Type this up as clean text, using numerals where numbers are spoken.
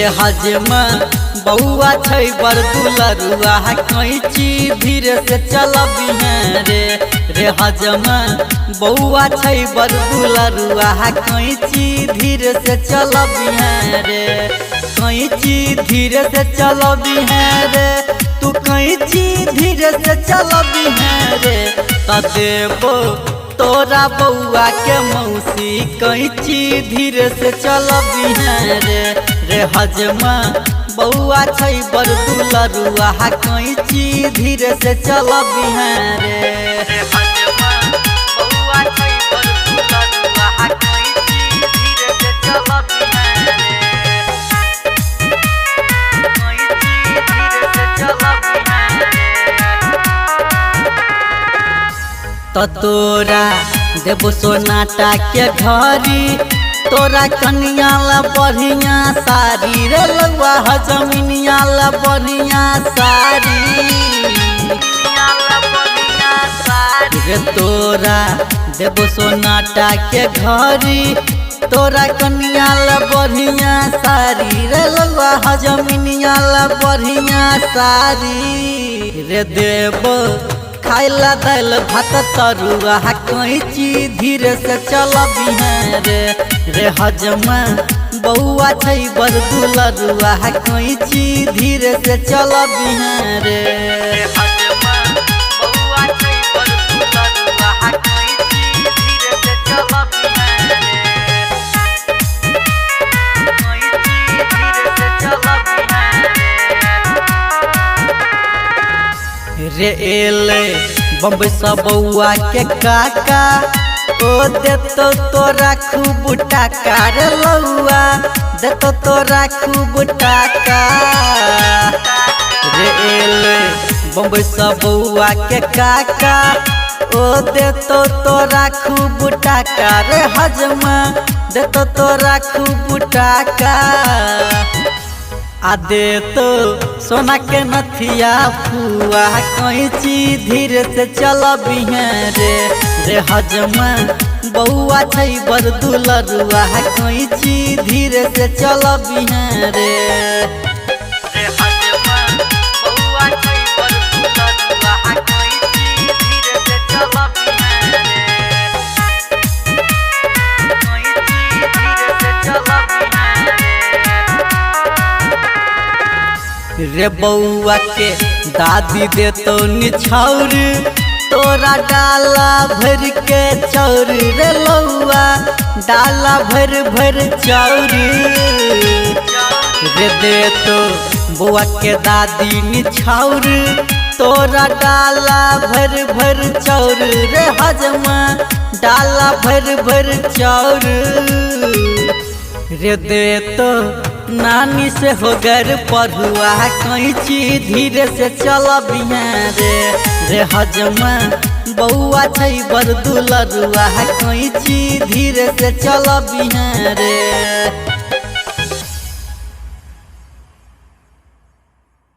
रे हजमा बउआ छै बर दुलरुआ कैची धीरे से चलबी रे हजमा बउआ छै बर दुलरुआ कैची धीरे से चलबी रे कैची धीरे से चलबी रे तू कैची धीरे से चलबी रे तदेबो तोरा बउआ के मौसी कैची धीरे से चलबी रे हजमा बउआ छै बर दुलरुआ कैची धीरे से चलबी रे हजमा बउआ छै बर दुलरुआ कैची धीरे से चलबी तो तोरा देबो सोनाटा के घरी तोरा कनिया ला बढ़िया सारी रे लुआ हजमिनिया ला बढ़िया सारी रे तोरा देबो सोनाटा के घरी तोरा कनिया ला बढ़िया सारी रे लुआ हजमिनिया ला बढ़िया सारी रे देबो खाइला दाल भात तरुआ कैची धीरे से चलबी रे हजमा बउआ छै बर दुलरुआ कैची धीरे से चलबी रे हजमा बउआ छै बर दुलरुआ कैची धीरे से चलबी रे एले बम्बई सब बउआ के काका ओ देतो तोरा खूब टाका रे लउआ देतो तोरा खूब टाका रे एले बम्बई सब बउआ के काका ओ देतो तोरा खूब टाका रे हजमा देतो तोरा खूब टाका आ दे तो सोना के नथिया फुआ कैची धीरे से चलबी रे हजमा बउआ छै बर दुलरुआ कैची धीरे से चलबी रे हजमा बउआ छै बर दुलरुआ कैची धीरे से चलबी रे बउआ के दादी दे तो निछौर तोरा डाला भर के चौर रे लउआ डाला भर भर चौर रे दे तो बउआ के दादी निछौर तोरा डाला भर भर चौर रे हजमा डाला भर भर चौर रे दे तो नानी से हो घर पढ़ुआ कैची धीरे से चलबी रे हजमा बउआ छै बर दुलरुआ कैची धीरे से चलबी रे।